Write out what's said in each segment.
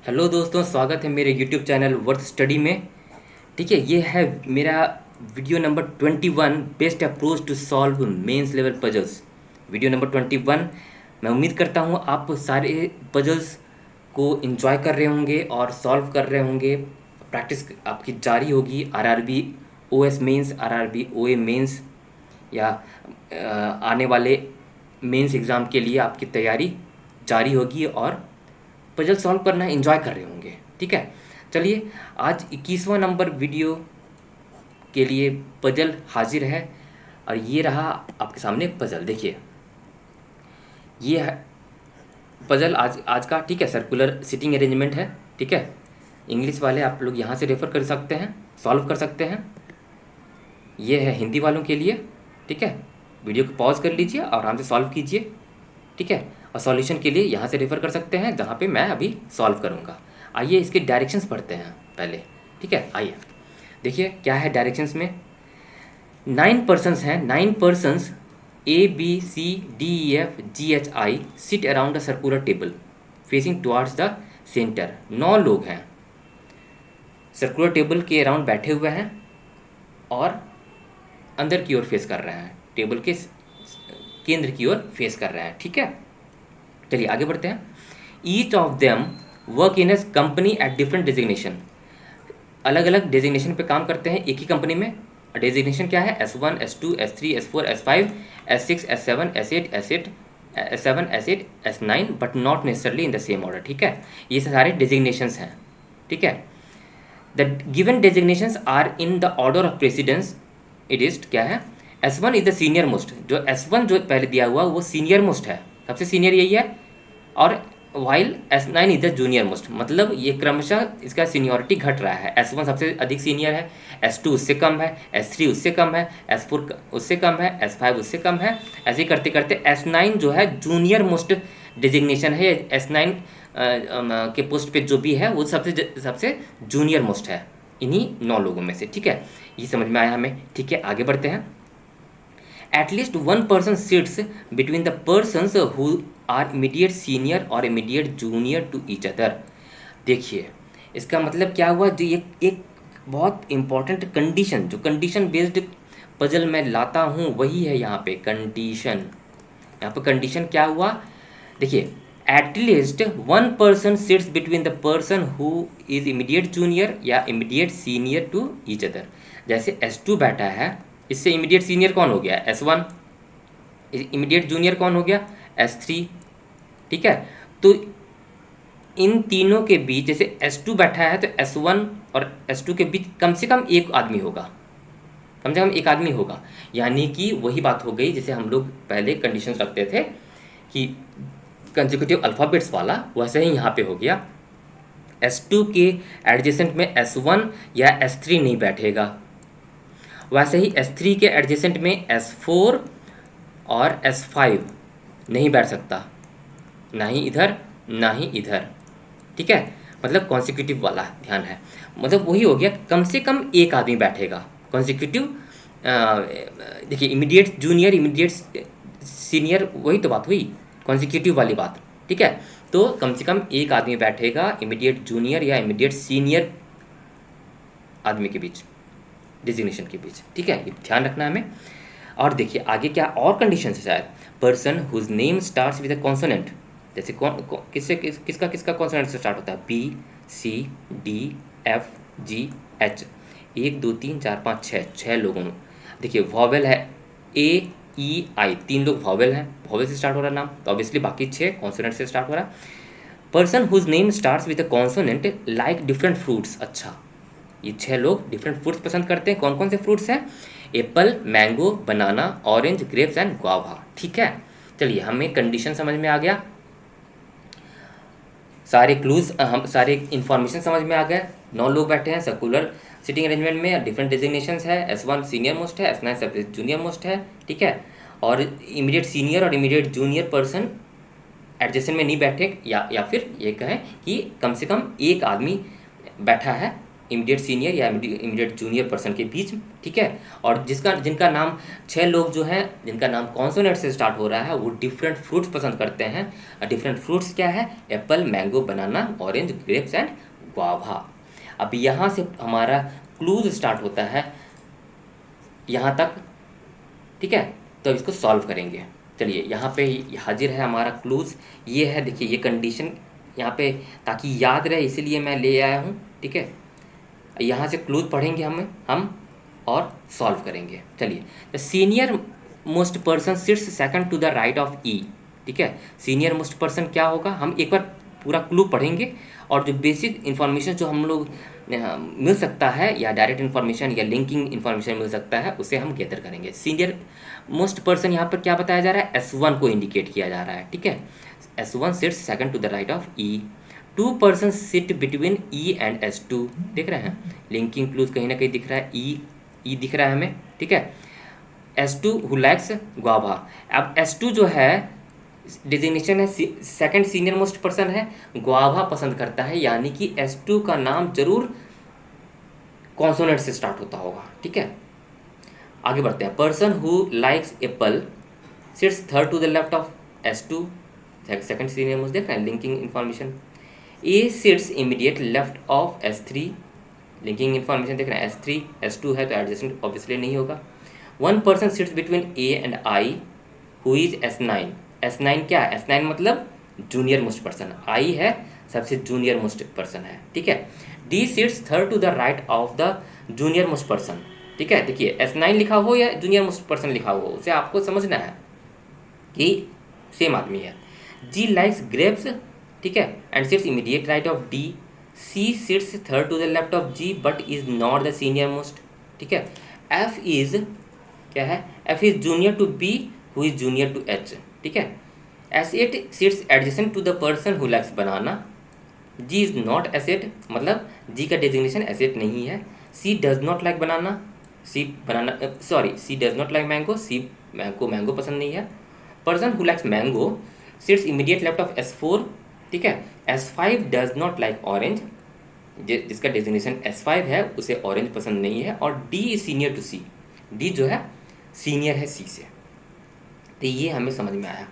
Hello दोस्तों, स्वागत है मेरे यूट्यूब चैनल वर्थ स्टडी में। ठीक है, ये है मेरा video number 21, best approach to solve mains level puzzles. Video number 21। मैं उम्मीद करता हूँ आप सारे पजल्स को एंजॉय कर रहे होंगे और सॉल्व कर रहे होंगे। प्रैक्टिस आपकी जारी होगी। आरआरबी ओएस मेंस, आरआरबी ओए मेंस या आने वाले मेंस एग्ज़ाम के लिए आपकी तैयारी जारी होगी और पजल सॉल्व करना एंजॉय कर रहे होंगे। ठीक है, चलिए आज 21वां नंबर वीडियो के लिए पजल हाजिर है। और ये रहा आपके सामने पजल। देखिए, ये है पजल आज आज का। ठीक है, सर्कुलर सिटिंग अरेंजमेंट है। ठीक है, इंग्लिश वाले आप लोग यहाँ से रेफ़र कर सकते हैं, सॉल्व कर सकते हैं। ये है हिंदी वालों के लिए। ठीक है, वीडियो को पॉज कर लीजिए और आराम से सॉल्व कीजिए। ठीक है, और सॉल्यूशन के लिए यहाँ से रेफ़र कर सकते हैं जहाँ पे मैं अभी सॉल्व करूँगा। आइए इसके डायरेक्शंस पढ़ते हैं पहले। ठीक है, आइए देखिए क्या है डायरेक्शंस में। 9 पर्सन्स हैं, 9 persons ABCDEFGHI seat around the circular table facing towards the centre. 9 लोग हैं, सर्कुलर टेबल के अराउंड बैठे हुए हैं और अंदर की ओर फेस कर रहे हैं, टेबल के केंद्र की ओर फेस कर रहे हैं। ठीक है, चलिए आगे बढ़ते हैं। Each of them work in S company at different designation. अलग अलग डेजिग्नेशन पे काम करते हैं एक ही कंपनी में। डेजिग्नेशन क्या है? S1, S2, S3, S4, S5, S6, S7, S8, S8, S7, S8, S9, but not necessarily in the same order. ठीक है, ये सारे डेजिग्नेशंस हैं। ठीक है, the given designations are in the order of precedence. It is क्या है? S1 is the senior most. जो S1 जो पहले दिया हुआ वो सीनियर मोस्ट है, सबसे सीनियर यही है। और while S9 is the junior most, मतलब ये क्रमशः इसका सीनियरिटी घट रहा है। S1 सबसे अधिक सीनियर है, S2 उससे कम है, S3 उससे कम है, S4 उससे कम है, S5 उससे कम है। ऐसे ही करते करते S9 जो है जूनियर मोस्ट डिजिग्नेशन है। S9 के पोस्ट पे जो भी है वो सबसे सबसे जूनियर मोस्ट है इन्हीं 9 लोगों में से। ठीक है, ये समझ में आया हमें। ठीक है, आगे बढ़ते हैं। At least one person sits between the persons who are immediate senior or immediate junior to each other। देखिए, इसका मतलब क्या हुआ? जो ये एक बहुत इंपॉर्टेंट कंडीशन, जो कंडीशन बेस्ड पजल मैं लाता हूँ वही है यहाँ पे कंडीशन। यहाँ पे कंडीशन क्या हुआ? देखिए, at least one person sits between the person who is immediate junior या immediate senior to each other. जैसे S2 बैठा है, इससे इमीडिएट सीनियर कौन हो गया? S1। इमीडिएट जूनियर कौन हो गया? S3। ठीक है, तो इन तीनों के बीच जैसे S2 बैठा है तो S1 और S2 के बीच कम से कम एक आदमी होगा, कम से कम एक आदमी होगा। यानी कि वही बात हो गई जैसे हम लोग पहले कंडीशंस रखते थे कि कंसेक्यूटिव अल्फ़ाबेट्स वाला, वैसे ही यहाँ पे हो गया। S2 के एडजेसेंट में S1 या S3 नहीं बैठेगा, वैसे ही S3 के एडजेसेंट में S4 और S5 नहीं बैठ सकता, ना ही इधर ना ही इधर। ठीक है, मतलब कॉन्सिक्यूटिव वाला ध्यान है। मतलब वही हो गया, कम से कम एक आदमी बैठेगा कॉन्सिक्यूटिव। देखिए, इमीडिएट जूनियर इमीडिएट सीनियर, वही तो बात हुई, कॉन्सिक्यूटिव वाली बात। ठीक है, तो कम से कम एक आदमी बैठेगा इमीडिएट जूनियर या इमीडिएट सीनियर आदमी के बीच, डिजिग्नेशन के बीच। ठीक है, ये ध्यान रखना हमें। और देखिए आगे क्या और कंडीशन है शायद। Person whose name starts with a consonant. जैसे किसका किसका कॉन्सोनेंट से स्टार्ट होता है? B C D F G H। 1 2 3 4 5 6, 6 लोगों में। देखिए वॉवेल है A E I, 3 लोग वॉवेल हैं, वॉवेल से स्टार्ट हो रहा नाम, तो ऑब्वियसली बाकी 6 कॉन्सोनेंट से स्टार्ट हो रहा। Person whose name starts with a consonant like different fruits. अच्छा, ये 6 लोग डिफरेंट फ्रूट्स पसंद करते हैं। कौन कौन से फ्रूट्स हैं? Apple, mango, banana, orange, grapes and guava. ठीक है, चलिए हमें कंडीशन समझ में आ गया, सारे क्लूज हम सारे इन्फॉर्मेशन समझ में आ गए। 9 लोग बैठे हैं सर्कुलर सिटिंग अरेंजमेंट में, डिफरेंट डेजिग्नेशंस है। S1 सीनियर मोस्ट है, S9 सबसे जूनियर मोस्ट है। ठीक है, और इमीडिएट सीनियर और इमीडिएट जूनियर पर्सन एडजेसेंट में नहीं बैठे, या फिर ये कहें कि कम से कम एक आदमी बैठा है इमीडिएट सीनियर या इमीडिएट जूनियर पर्सन के बीच, ठीक है। और जिनका नाम, 6 लोग जो हैं जिनका नाम कॉन्सोनेंट से स्टार्ट हो रहा है, वो डिफरेंट फ्रूट्स पसंद करते हैं। डिफरेंट फ्रूट्स क्या है? Apple, mango, banana, orange, grapes and guava. अब यहाँ से हमारा क्लूज स्टार्ट होता है यहाँ तक, ठीक है। तो अब इसको सॉल्व करेंगे। चलिए, यहाँ पे हाजिर है हमारा क्लूज। ये है, देखिए ये कंडीशन यहाँ पे, ताकि याद रहे इसीलिए मैं ले आया हूँ, ठीक है। यहाँ से क्लूज पढ़ेंगे हम और सॉल्व करेंगे। चलिए, the senior most person sits second to the right of E, ठीक है। सीनियर मोस्ट पर्सन क्या होगा, हम एक बार पूरा क्लू पढ़ेंगे और जो बेसिक इन्फॉर्मेशन जो हम लोग मिल सकता है, या डायरेक्ट इन्फॉर्मेशन या लिंकिंग इन्फॉर्मेशन मिल सकता है, उसे हम गैदर करेंगे। सीनियर मोस्ट पर्सन यहाँ पर क्या बताया जा रहा है? S1 को इंडिकेट किया जा रहा है, ठीक है। S1 sits second to the right of E. 2 person sit between E and S2, देख रहे हैं लिंकिंग क्लूज कहीं ना कहीं दिख रहा है, ई दिख रहा है हमें, ठीक है। S2 who likes guava. अब S2 जो है डिजिग्नेशन है, सेकंड सीनियर मोस्ट पर्सन है, गुआवा पसंद करता है, यानी कि S2 का नाम जरूर कॉन्सोनेंट से स्टार्ट होता होगा, ठीक है। आगे बढ़ते हैं। Person who likes apple sits third to the left of S2, second senior most, देख रहे हैं linking information. A sits immediate left of S3, linking information देख रहे हैं। S3 S2 है तो एडजेसेंट ऑब्वियसली नहीं होगा। 1 person sits between A and I who is S9। S9 क्या है? S9 मतलब जूनियर मोस्ट पर्सन, आई है सबसे जूनियर मोस्ट पर्सन है, ठीक है। D sits third to the right of the junior most person, ठीक है। देखिए S9 लिखा हो या जूनियर मोस्ट पर्सन लिखा हो, उसे आपको समझना है कि सेम आदमी है। जी लाइक्स ग्रेप्स, ठीक है, and sits immediate right of D. C sits third to the left of G but is not the senior most, ठीक है। एफ इज क्या है? F is junior to B who is junior to H, ठीक है। S8 sits adjacent to the person who likes banana. G is not S8, मतलब G का designation S8 नहीं है। C does not like banana, C does not like mango, C को mango पसंद नहीं है। Person who likes mango sits immediate left of S4, ठीक है। S5 does not like orange, जिसका डेजिग्नेशन S5 है उसे ऑरेंज पसंद नहीं है। और D is senior to C, D जो है सीनियर है सी से। तो ये हमें समझ में आया,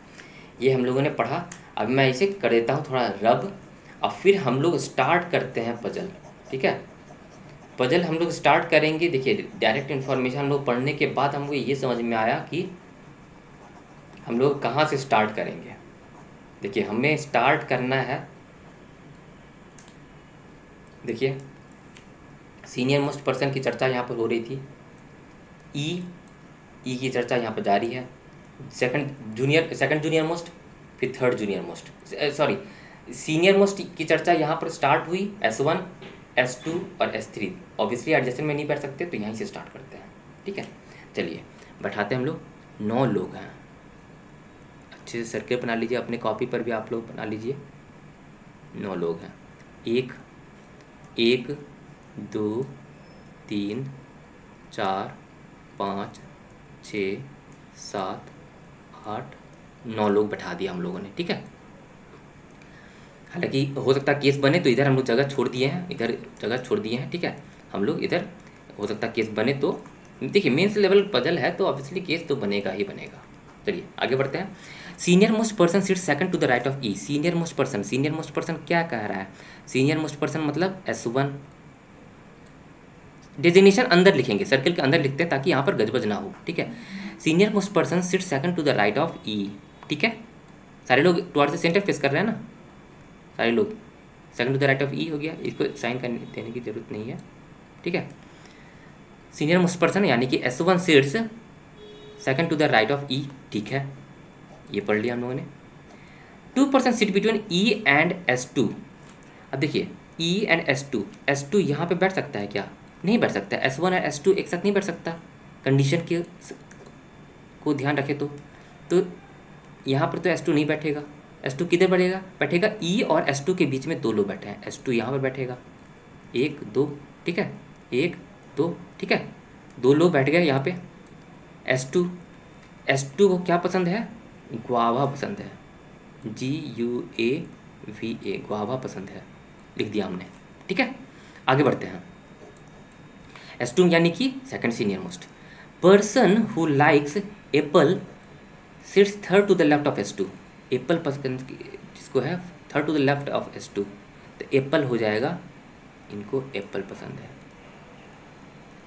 ये हम लोगों ने पढ़ा। अब मैं इसे कर देता हूँ थोड़ा रब, और फिर हम लोग स्टार्ट करते हैं पजल, ठीक है। पजल हम लोग स्टार्ट करेंगे। देखिए डायरेक्ट इन्फॉर्मेशन हम लोग पढ़ने के बाद हमको ये समझ में आया कि हम लोग कहाँ से स्टार्ट करेंगे। देखिए हमें स्टार्ट करना है, देखिए सीनियर मोस्ट पर्सन की चर्चा यहाँ पर हो रही थी, ई की चर्चा यहाँ पर जारी है। सेकंड जूनियर मोस्ट, फिर third junior most, sorry senior most की चर्चा यहाँ पर स्टार्ट हुई। S1 S2 और S3 ऑब्वियसली एडजेसेंट में नहीं बैठ सकते, तो यहीं से स्टार्ट करते हैं, ठीक है। चलिए बैठाते हैं हम लोग। 9 लोग हैं, अच्छे से सर्कल बना लीजिए, अपने कॉपी पर भी आप लोग बना लीजिए। 9 लोग हैं। 1 2 3 4 5 6 7 8 9 लोग बैठा दिया हम लोगों ने, ठीक है। हालांकि हो सकता है केस बने तो इधर हम लोग जगह छोड़ दिए हैं, इधर जगह छोड़ दिए हैं, ठीक है। हम लोग इधर हो सकता है केस बने, तो देखिए मेंस लेवल पजल है तो ऑब्वियसली केस तो बनेगा ही बनेगा। चलिए आगे बढ़ते हैं। Senior most person sit second to the right of E. Senior most person क्या कह रहा है? सीनियर मोस्ट पर्सन मतलब S1, डेजिग्नेशन अंदर लिखेंगे, सर्कल के अंदर लिखते हैं ताकि यहाँ पर गजबज ना हो, ठीक है। Senior most person sit second to the right of E, ठीक है। सारे लोग टुवर्ड्स द सेंटर फेस कर रहे हैं ना, सारे लोग। Second to the right of E हो गया, इसको साइन करने देने की जरूरत नहीं है, ठीक है। सीनियर मोस्ट पर्सन यानी कि S1 sits second to the right of E, ठीक है, ये पढ़ लिया हम लोगों ने। 2 person sit between E and S2। अब देखिए ई एंड S2 यहाँ पे बैठ सकता है क्या? नहीं बैठ सकता। S1 और S2 एक साथ नहीं बैठ सकता, कंडीशन के को ध्यान रखे तो यहाँ पर तो S2 नहीं बैठेगा। S2 किधर बैठेगा ई और S2 के बीच में 2 लोग बैठे हैं, S2 यहाँ पर बैठेगा, 1 2, ठीक है, 1 2, ठीक है, 2 लोग बैठ गए यहाँ पे। S2 को क्या पसंद है? गुआवा पसंद है, GUAVA, गुआवा पसंद है, लिख दिया हमने, ठीक है। आगे बढ़ते हैं। S2 यानी कि second senior most. Person who likes apple sits third to the left of S2। Apple पसंद जिसको है third to the left of S2, तो एप्पल हो जाएगा, इनको एप्पल पसंद है,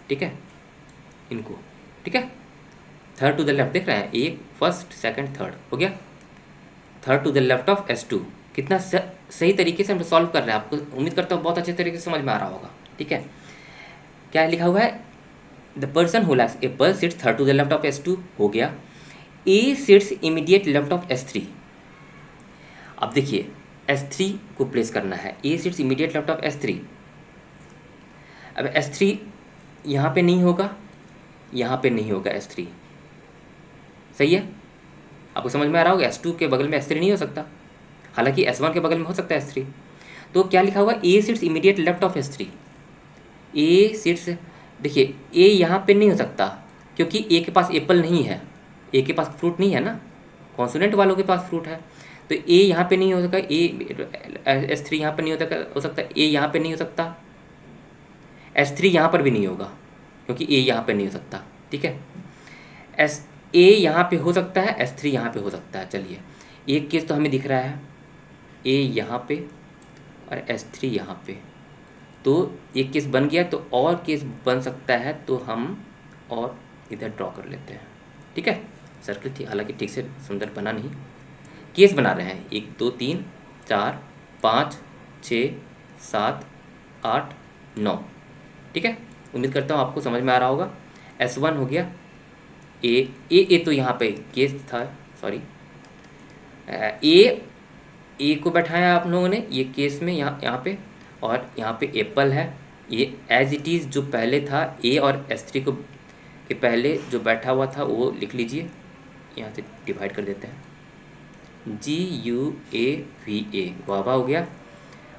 ठीक है, इनको, ठीक है। थर्ड टू द लेफ्ट देख रहे हैं, एक फर्स्ट सेकंड थर्ड हो गया, third to the left of S2। कितना सही तरीके से हम सॉल्व कर रहे हैं, आपको उम्मीद करता हूँ बहुत अच्छे तरीके से समझ में आ रहा होगा, ठीक है। क्या लिखा हुआ है, the person who likes apple sits third to the left of S2 हो गया। A sits immediate left of S3। अब देखिए S3 को प्लेस करना है, A sits immediate left of S3। अब S3 यहाँ पे नहीं होगा, यहाँ पे नहीं होगा S3, सही है, आपको समझ में आ रहा होगा। S2 के बगल में S3 नहीं हो सकता, हालांकि S1 के बगल में हो सकता है S3। तो क्या लिखा हुआ, A sits immediate left of S3। A sits, देखिए ए यहाँ पे नहीं हो सकता क्योंकि ए के पास एप्पल नहीं है, ए के पास फ्रूट नहीं है ना, कॉन्सोनेंट वालों के पास फ्रूट है, तो ए यहाँ पे नहीं हो सकता, ए S3 यहाँ पर नहीं हो सकता, ए यहाँ पे नहीं हो सकता, S3 यहाँ पर भी नहीं होगा क्योंकि ए यहाँ पे नहीं हो सकता, ठीक है। ए यहाँ पे हो सकता है, S3 यहाँ पे हो सकता है। चलिए एक केस तो हमें दिख रहा है, ए यहाँ पे और S3 यहाँ पे, तो एक केस बन गया, तो और केस बन सकता है, तो हम और इधर ड्रॉ कर लेते हैं, ठीक है। सर्कल थी, हालांकि ठीक से सुंदर बना नहीं, केस बना रहे हैं, 1 2 3 4 5 6 7 8 9, ठीक है। उम्मीद करता हूँ आपको समझ में आ रहा होगा। S1 हो गया, ए तो यहाँ पे केस था, सॉरी, ए को बैठाया आप लोगों ने ये केस में, यहाँ पे, और यहाँ पे एप्पल है, ये एज इट इज़ जो पहले था ए और S3 को के पहले जो बैठा हुआ था वो लिख लीजिए, यहाँ से डिवाइड कर देते हैं, GUAVA गुआवा हो गया,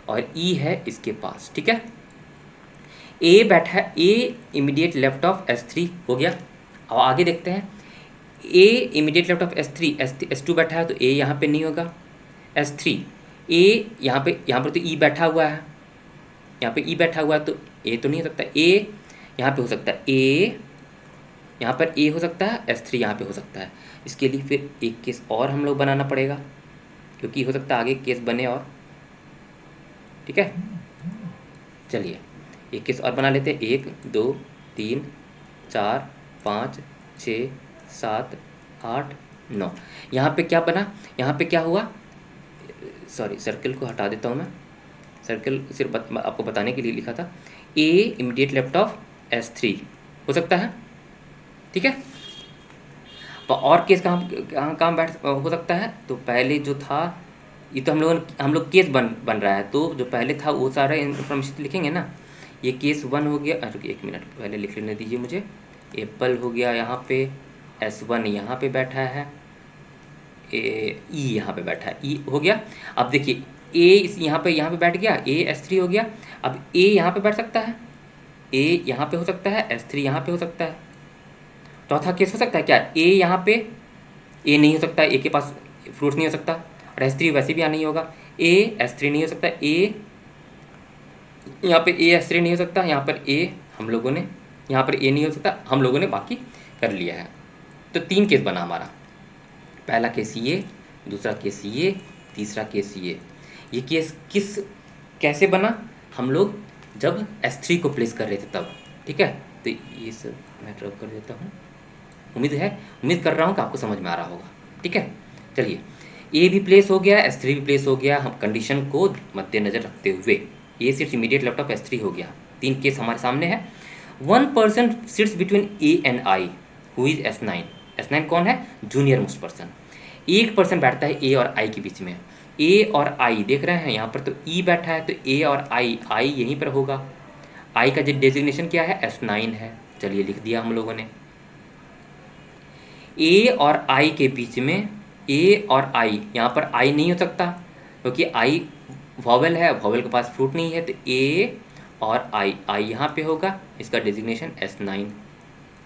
और ई है इसके पास, ठीक है। ए बैठा, ए इमीडिएट लेफ्ट ऑफ S3 हो गया। अब आगे देखते हैं, ए immediate left of S3, S2 बैठा है तो ए यहाँ पे नहीं होगा, S3 ए यहाँ पर तो ई बैठा हुआ है, यहाँ पे ई बैठा हुआ है तो ए तो नहीं हो सकता, ए यहाँ पे हो सकता है, ए यहाँ पर ए हो सकता है, S3 यहाँ पे हो सकता है। इसके लिए फिर एक केस और हम लोग बनाना पड़ेगा क्योंकि हो सकता है आगे केस बने और, ठीक है। चलिए एक केस और बना लेते हैं, 1 2 3 4 5 6 7 8 9। यहाँ पे क्या बना, यहाँ पे क्या हुआ, सॉरी सर्कल को हटा देता हूँ मैं, सर्कल सिर्फ आपको बताने के लिए लिखा था। ए इमीडिएट लेफ्ट ऑफ S3 हो सकता है, ठीक है। तो और केस कहाँ बैठ हो सकता है, तो पहले जो था ये तो हम लोग केस बन रहा है, तो जो पहले था वो सारा इन्फॉर्मेशन लिखेंगे ना। ये केस 1 हो गया, अरे 1 मिनट पहले लिख लेने दीजिए मुझे। एप्पल हो गया यहाँ पे, S1 यहाँ पे बैठा है, ई यहाँ पे बैठा है, ई हो गया। अब देखिए ए इस यहाँ पे बैठ गया, ए S3 हो गया। अब ए यहाँ पे बैठ सकता है, ए यहाँ पे हो सकता है, S3 यहाँ पे हो सकता है। चौथा केस हो सकता है क्या, ए यहाँ पे, ए नहीं हो सकता, ए के पास फ्रूट्स नहीं हो सकता, और S3 वैसे भी यहाँ नहीं होगा, ए S3 नहीं हो सकता, ए यहाँ पे ए S3 नहीं हो सकता, यहाँ पर ए हम लोगों ने, यहाँ पर ए नहीं हो सकता, हम लोगों ने बाकी कर लिया है। तो 3 केस बना हमारा, पहला केस ये, दूसरा केस ये, तीसरा केस ये केस कैसे बना, हम लोग जब S3 को प्लेस कर रहे थे तब, ठीक है। तो ये सब मैं ड्रॉ कर देता हूँ, उम्मीद कर रहा हूँ कि आपको समझ में आ रहा होगा, ठीक है। चलिए ए भी प्लेस हो गया, S3 भी प्लेस हो गया, हम कंडीशन को मद्देनजर रखते हुए A sits immediate left of S3 हो गया। 3 केस हमारे सामने है। 1 person sits between A and I who is S9। S9 कौन है, जूनियर मोस्ट पर्सन। एक पर्सन बैठता है ए और आई के बीच में, ए और आई देख रहे हैं यहाँ पर, तो ई बैठा है, तो ए और आई यहीं पर होगा। आई का जो डेजिग्नेशन क्या है, S9 है। चलिए लिख दिया हम लोगों ने। ए और आई के बीच में, ए और आई, यहाँ पर आई नहीं हो सकता क्योंकि आई वॉवेल है, वॉवेल के पास फ्रूट नहीं है, तो ए और आई यहाँ पे होगा, इसका डेजिग्नेशन S9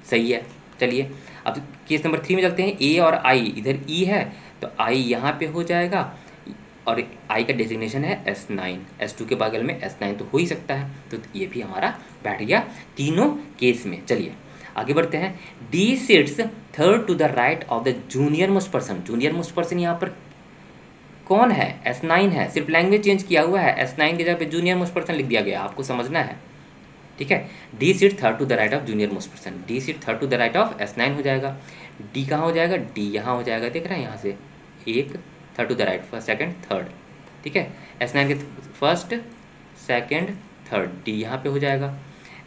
सही है। चलिए अब केस नंबर 3 में चलते हैं। ए और आई, इधर ई है तो आई यहाँ पे हो जाएगा, और आई का डेजिग्नेशन है S9, S2 के बगल में S9 तो हो ही सकता है, तो ये भी हमारा बैठ गया तीनों केस में। चलिए आगे बढ़ते हैं। D sits third to the right of the junior most person. Junior most person यहाँ पर कौन है? S9 है, सिर्फ लैंग्वेज चेंज किया हुआ है, S9 की जगह पे जूनियर मोस्ट पर्सन लिख दिया गया, आपको समझना है, ठीक है। D seat third to the right of junior most person, D seat third to the right of S9 हो जाएगा। डी कहाँ हो जाएगा? डी यहाँ हो जाएगा, देख रहे हैं यहाँ से एक third to the right, first second third, ठीक है। S9 के फर्स्ट सेकंड थर्ड, डी यहाँ पे हो जाएगा।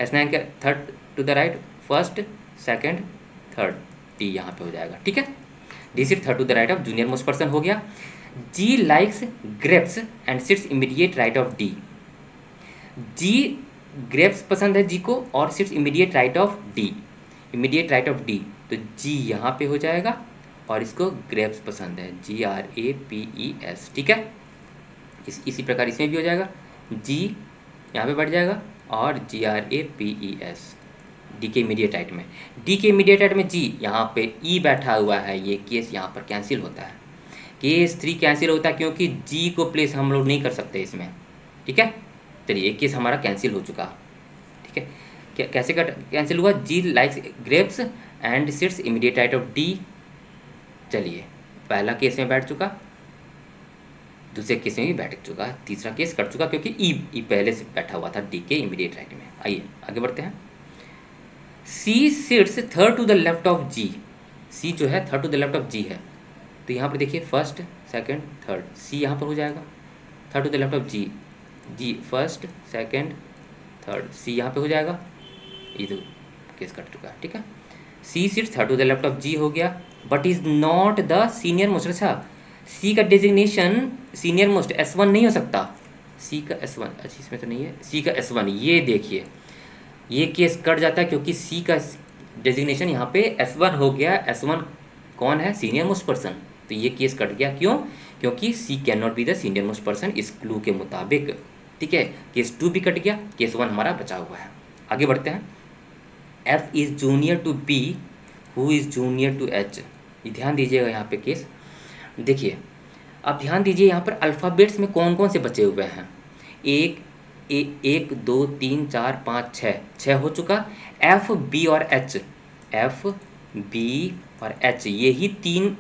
S9 के third to the right, first second third, D यहाँ पे हो जाएगा, ठीक है। D sit third to the right of junior most person हो गया। G likes grapes and sits immediate right of D. G grapes पसंद है जी को और sits immediate right of D, immediate right of D, तो G यहाँ पे हो जाएगा और इसको ग्रेप्स पसंद है, GRAPES, ठीक है। इसी प्रकार इसमें भी हो जाएगा, जी यहाँ पे बढ़ जाएगा और GRAPES, डी के इमीडिएट राइट में। डी के इमीडिएट राइट में जी, यहाँ पे ई बैठा हुआ है, ये केस यहाँ पर कैंसिल होता है, केस 3 कैंसिल होता है क्योंकि जी को प्लेस हम लोग नहीं कर सकते इसमें, ठीक है। चलिए एक केस हमारा कैंसिल हो चुका, ठीक है। कैसे कैंसिल हुआ? G likes grapes and sits immediate right of D. चलिए पहला केस में बैठ चुका, दूसरे केस में भी बैठ चुका, तीसरा केस कट चुका क्योंकि ई पहले से बैठा हुआ था डी के इमीडिएट राइट में। आइए आगे बढ़ते हैं। C sits third to the left of G, C जो है third to the left of G है, तो यहाँ पर देखिए फर्स्ट सेकंड थर्ड, सी यहाँ पर हो जाएगा third to the left of G, G first second third, C यहाँ पे हो जाएगा, ये तो केस कट चुका है, ठीक है। C sits third to the left of G हो गया, but is not the senior most. अच्छा, सी का डेजिग्नेशन सीनियर मोस्ट S1 नहीं हो सकता, सी का S1, अच्छा इसमें तो नहीं है, सी का S1, ये देखिए ये केस कट जाता है क्योंकि सी का डेजिग्नेशन यहाँ पे S1 हो गया। S1 कौन है? सीनियर मोस्ट पर्सन, तो ये केस कट गया। क्यों? क्योंकि C can not be the senior most person इस क्लू के मुताबिक, ठीक है। केस 2 भी कट गया, केस 1 हमारा बचा हुआ है। आगे बढ़ते हैं। F is junior to B, who is junior to H। ये ध्यान दीजिएगा यहाँ पे केस, देखिए अब ध्यान दीजिए यहाँ पर अल्फ़ाबेट्स में कौन कौन से बचे हुए हैं। एक 2 3 4 5 6 हो चुका। F B और H, F B और H, यही 3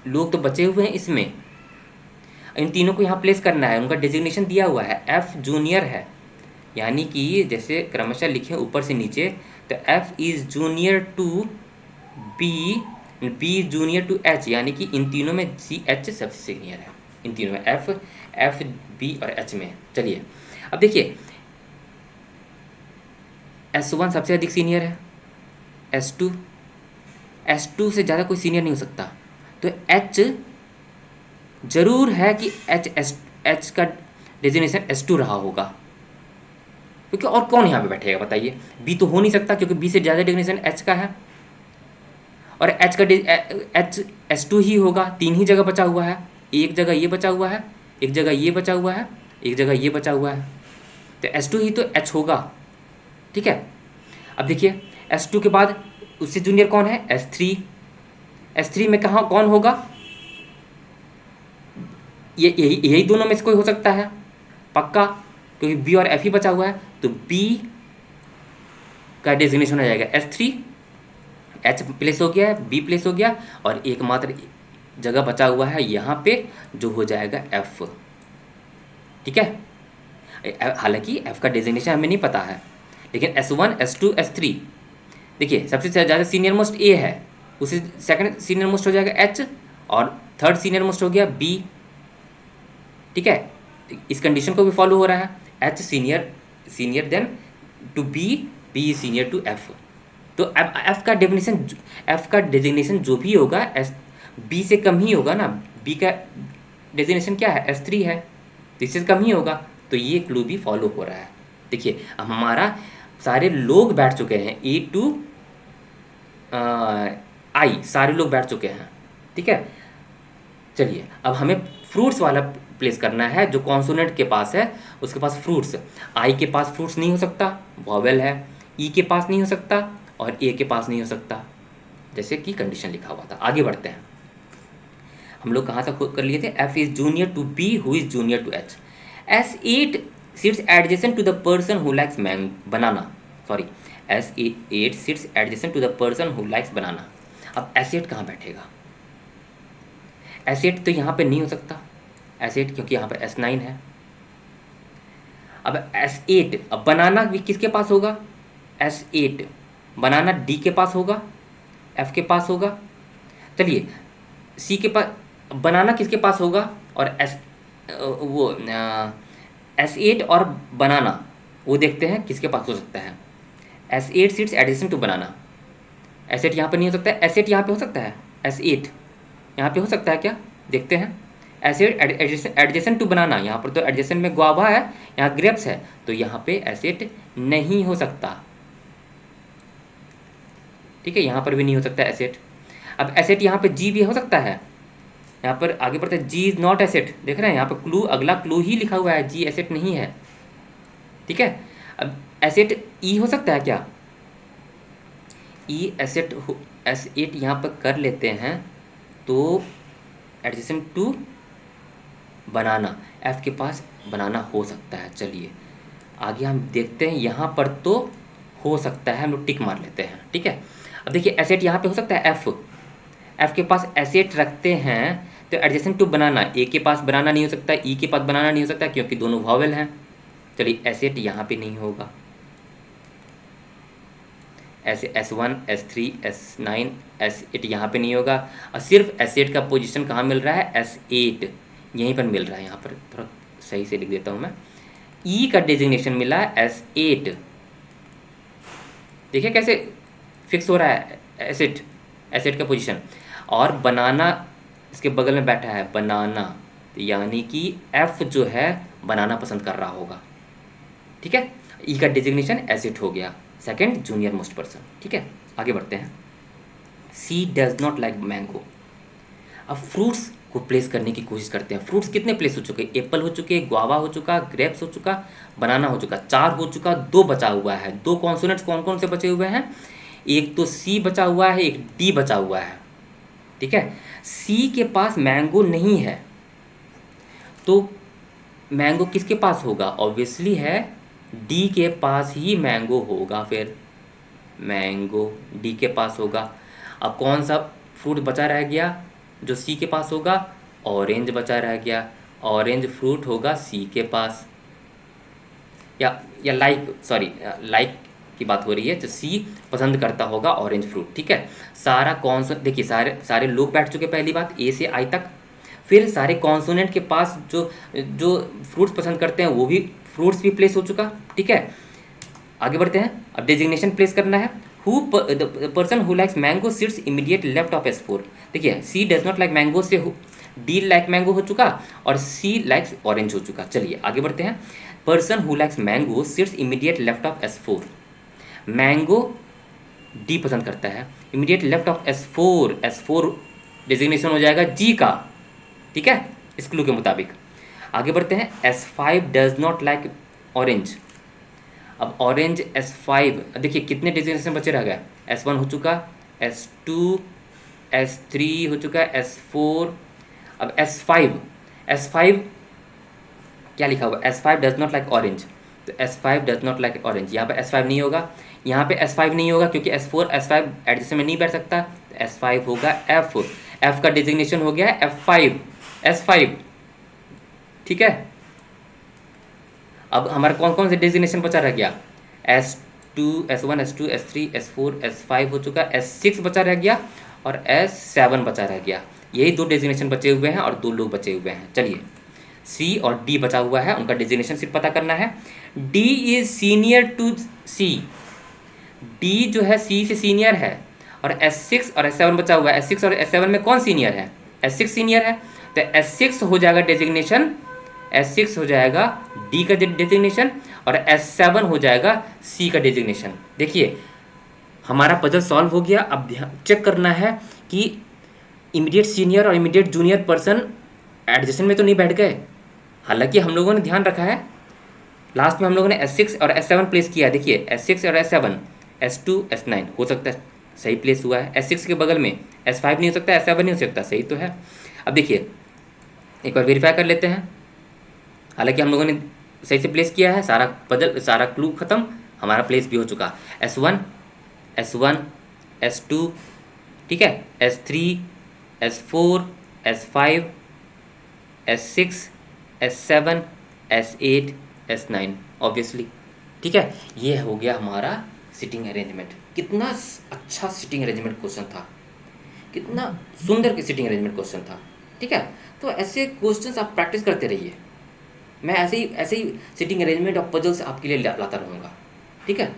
लोग तो बचे हुए हैं इसमें। इन तीनों को यहाँ प्लेस करना है, उनका डेजिग्नेशन दिया हुआ है, F जूनियर है, यानी कि जैसे क्रमशः लिखें ऊपर से नीचे, तो F is junior to B, B junior to H, यानी कि इन तीनों में H सबसे सीनियर है, इन तीनों में F B और H में। चलिए अब देखिए S1 सबसे अधिक सीनियर है, S2 से ज़्यादा कोई सीनियर नहीं हो सकता, तो H जरूर है कि H का डेजिग्नेशन S2 रहा होगा, क्योंकि और कौन यहाँ पे बैठेगा बताइए? B तो हो नहीं सकता क्योंकि B से ज़्यादा डेजिग्नेशन H का है, और H का H S2 ही होगा। 3 ही जगह बचा हुआ है, एक जगह ये बचा हुआ है, एक जगह ये बचा हुआ है, एक जगह ये बचा हुआ है, तो S2 ही तो H होगा, ठीक है। अब देखिए S2 के बाद उससे जूनियर कौन है? S3 में कहाँ कौन होगा? यही दोनों में से कोई हो सकता है पक्का, क्योंकि B और F ही बचा हुआ है, तो B का डेजिग्नेशन हो जाएगा S3, H प्लेस हो गया है, B प्लेस हो गया, और एकमात्र जगह बचा हुआ है यहाँ पे जो हो जाएगा F, ठीक है। हालांकि F का डेजिग्नेशन हमें नहीं पता है, लेकिन S1 S2 S3, देखिए सबसे ज़्यादा सीनियर मोस्ट A है, उसे सेकंड सीनियर मोस्ट हो जाएगा H, और थर्ड सीनियर मोस्ट हो गया B, ठीक है। इस कंडीशन को भी फॉलो हो रहा है, H senior than to B senior to F, तो अब F का डेजिग्नेशन जो भी होगा B से कम ही होगा ना, B का डेजिग्नेशन क्या है? S3 है, तो इससे कम ही होगा, तो ये क्लू भी फॉलो हो रहा है। देखिए हमारा सारे लोग बैठ चुके हैं, A to I सारे लोग बैठ चुके हैं, ठीक है। चलिए अब हमें फ्रूट्स वाला प्लेस करना है, जो कॉन्सोनेंट के पास है उसके पास फ्रूट्स, I के पास फ्रूट्स नहीं हो सकता, वॉवेल है, E के पास नहीं हो सकता, और A के पास नहीं हो सकता, जैसे कि कंडीशन लिखा हुआ था। आगे बढ़ते हैं। हम लोग कहाँ तक कर लिए थे, F is junior to B who is junior to H. S8 sits adjacent to the person who likes banana, sorry, S8 sits adjacent to the person who likes banana। अब S8 कहाँ बैठेगा, S8 तो यहाँ पे नहीं हो सकता, S8 क्योंकि यहाँ पे S9 है। अब S8, अब बनाना भी किसके पास होगा, S8 बनाना D के पास होगा, F के पास होगा। चलिए C के पास बनाना किसके पास होगा, और S8 और बनाना वो देखते हैं किसके पास हो सकता है। S8 seats addition to banana, S8 यहाँ पे नहीं हो सकता है, S8 यहाँ पे हो सकता है, S8 यहाँ पे हो सकता है क्या, देखते हैं। S8 एडजेसेंट टू बनाना, यहाँ पर तो एडजेसेंट में गुआवा है, यहाँ ग्रेप्स है, तो यहाँ पे S8 नहीं हो सकता। ठीक है, यहाँ पर भी नहीं हो सकता S8। अब S8 यहाँ पे G भी हो सकता है, यहाँ पर आगे बढ़ते हैं, G इज नॉट एसेट, देख रहे हैं यहाँ पर क्लू, अगला क्लू ही लिखा हुआ है, G एसेट नहीं है। ठीक है, अब एसेट E हो सकता है क्या, E एसेट S8 यहाँ पर कर लेते हैं, तो एडजेसेंट टू बनाना, F के पास बनाना हो सकता है। चलिए आगे हम देखते हैं, यहाँ पर तो हो सकता है, हम लोग टिक मार लेते हैं। ठीक है, अब देखिए एसेट यहाँ पे हो सकता है, F के पास एसेट रखते हैं, तो एडजेसेंट टू बनाना, ए के पास बनाना नहीं हो सकता, ई के पास बनाना नहीं हो सकता, क्योंकि दोनों वावेल हैं। चलिए एसेट यहाँ पे नहीं होगा, ऐसे S1 S3 S9 S8 यहाँ पे नहीं होगा, और सिर्फ S8 का पोजीशन कहाँ मिल रहा है, S8 यहीं पर मिल रहा है। यहाँ पर थोड़ा सही से लिख देता हूँ मैं, ई का डेजिग्नेशन मिला है S8। देखिए कैसे फिक्स हो रहा है एसेट का पोजीशन, और बनाना इसके बगल में बैठा है बनाना, तो यानी कि F जो है बनाना पसंद कर रहा होगा। ठीक है, ई का डेजिग्नेशन एसेट हो गया, सेकंड जूनियर मोस्ट पर्सन। ठीक है, आगे बढ़ते हैं। सी डज नॉट लाइक मैंगो। अब फ्रूट्स को प्लेस करने की कोशिश करते हैं। फ्रूट्स कितने प्लेस हो चुके, एप्पल हो चुके, गुआवा हो चुका, ग्रेप्स हो चुका, बनाना हो चुका, 4 हो चुका, 2 बचा हुआ है। 2 कॉन्सोनेंट्स कौन कौन से बचे हुए हैं, एक तो सी बचा हुआ है, एक डी बचा हुआ है। ठीक है, सी के पास मैंगो नहीं है, तो मैंगो किसके पास होगा, ऑब्वियसली है डी के पास ही मैंगो होगा, फिर मैंगो डी के पास होगा। अब कौन सा फ्रूट बचा रह गया जो सी के पास होगा, ऑरेंज बचा रह गया, ऑरेंज फ्रूट होगा सी के पास, या लाइक की बात हो रही है, तो सी पसंद करता होगा ऑरेंज फ्रूट। ठीक है, सारा कॉन्सोनेंट देखिए, सारे लोग बैठ चुके पहली बात, ए से आई तक। फिर सारे कॉन्सोनेंट के पास जो जो फ्रूट्स पसंद करते हैं वो भी फ्रूट्स भी प्लेस हो चुका। ठीक है, आगे बढ़ते हैं। अब डेजिग्नेशन प्लेस करना है, who the person who likes mango sits immediate left of S4। देखिए सी डज नॉट लाइक मैंगो से डी लाइक मैंगो हो चुका, और सी लाइक्स ऑरेंज हो चुका। चलिए आगे बढ़ते हैं। Person who likes mango sits immediate left of S4। Mango D पसंद करता है, immediate left of S4 designation हो जाएगा जी का। ठीक है, इस क्लू के मुताबिक आगे बढ़ते हैं। S5 does not like orange. अब ऑरेंज S5, देखिए कितने डेजिग्नेशन बचे रह गए, S1 हो चुका, S2 S3 हो चुका है, S4, अब S5 क्या लिखा हुआ, S5 does not like orange, तो S5 does not like orange, यहाँ पे S5 नहीं होगा, यहाँ पे S5 नहीं होगा क्योंकि S4 S5 एडजस्ट में नहीं बैठ सकता, तो S5 होगा F का डेजिग्नेशन हो गया है S5। ठीक है, अब हमारा कौन कौन से डेजिग्नेशन बचा रह गया, S2 S1 S2 S3 S4 S5 हो चुका, S6 बचा रह गया, और S7 बचा रह गया। यही 2 डेजिग्नेशन बचे हुए हैं और 2 लोग बचे हुए हैं। चलिए C और D बचा हुआ है, उनका डेजिग्नेशन सिर्फ पता करना है। D is senior to C, D जो है C से सीनियर है, और S6 और S7 बचा हुआ है। S6 और S7 में कौन सीनियर है, S6 सीनियर है, तो S6 हो जाएगा डेजिग्नेशन, S6 हो जाएगा D का डेजिग्नेशन, और S7 हो जाएगा C का डेजिग्नेशन। देखिए हमारा पजल सॉल्व हो गया। अब चेक करना है कि इमीडिएट सीनियर और इमीडिएट जूनियर पर्सन एडजेसेंट में तो नहीं बैठ गए। हालांकि हम लोगों ने ध्यान रखा है, लास्ट में हम लोगों ने S6 और S7 प्लेस किया। देखिए S6 और S7, S2 S9 हो सकता है, सही प्लेस हुआ है। S6 के बगल में S5 नहीं हो सकता, S7 नहीं हो सकता, सही तो है। अब देखिए, एक बार वेरीफाई कर लेते हैं। हालांकि हम लोगों ने सही से प्लेस किया है, सारा पजल, सारा क्लू खत्म, हमारा प्लेस भी हो चुका। S1, S1, S2, ठीक है, S3, S4, S5, S6, S7, S8, S9, obviously. ठीक है, ये हो गया हमारा सिटिंग अरेंजमेंट। कितना अच्छा सिटिंग अरेंजमेंट क्वेश्चन था, कितना सुंदर सिटिंग अरेंजमेंट क्वेश्चन था। ठीक है, तो ऐसे क्वेश्चंस आप प्रैक्टिस करते रहिए। मैं ऐसे ही सिटिंग अरेंजमेंट और पजल्स आपके लिए लाता रहूँगा। ठीक है,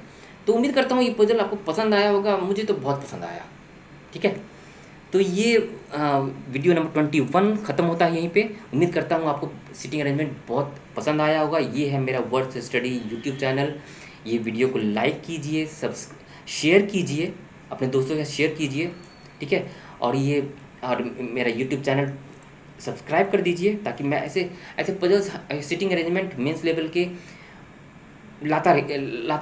तो उम्मीद करता हूँ ये पजल आपको पसंद आया होगा, मुझे तो बहुत पसंद आया। ठीक है, तो ये वीडियो नंबर 21 ख़त्म होता है यहीं पे। उम्मीद करता हूँ आपको सिटिंग अरेंजमेंट बहुत पसंद आया होगा। ये है मेरा वर्थ स्टडी यूट्यूब चैनल। ये वीडियो को लाइक कीजिए, शेयर कीजिए, अपने दोस्तों के साथ शेयर कीजिए। ठीक है, और मेरा यूट्यूब चैनल सब्सक्राइब कर दीजिए, ताकि मैं ऐसे ऐसे puzzles, sitting arrangement mains level के लाता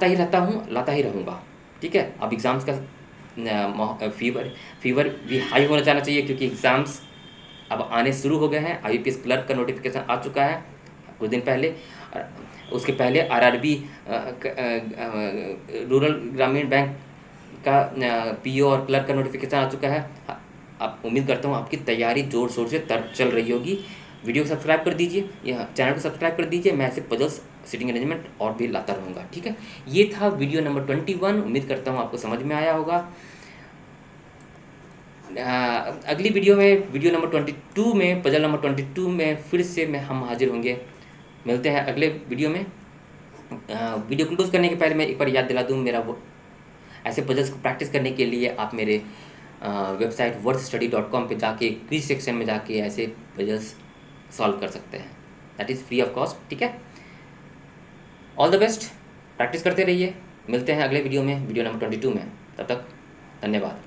ही रहता हूँ, लाता ही रहूँगा। ठीक है, अब एग्ज़ाम्स का फीवर भी हाई होना चाहिए चाहिए, क्योंकि एग्ज़ाम्स अब आने शुरू हो गए हैं। IBPS क्लर्क का नोटिफिकेशन आ चुका है कुछ दिन पहले। और उसके पहले RRB रूरल ग्रामीण बैंक का PO और क्लर्क का नोटिफिकेशन आ चुका है। अब उम्मीद करता हूँ आपकी तैयारी ज़ोर शोर से चल रही होगी। वीडियो को सब्सक्राइब कर दीजिए, या चैनल को सब्सक्राइब कर दीजिए। मैं ऐसे पजल्स, सिटिंग अरेंजमेंट और भी लाता रहूँगा। ठीक है, ये था वीडियो नंबर 21। उम्मीद करता हूँ आपको समझ में आया होगा। अगली वीडियो में, वीडियो नंबर 22 में, पजल नंबर 22 में फिर से हम हाजिर होंगे। मिलते हैं अगले वीडियो में। वीडियो क्लोज करने के पहले मैं एक बार याद दिला दूँ, मेरा वो ऐसे पजल्स को प्रैक्टिस करने के लिए आप मेरे वेबसाइट worthstudy.com पे जाके क्विज सेक्शन में जाके ऐसे पजल्स सॉल्व कर सकते हैं। That is free of cost. ठीक है, ऑल द बेस्ट, प्रैक्टिस करते रहिए। मिलते हैं अगले वीडियो में, वीडियो नंबर 22 में। तब तक धन्यवाद।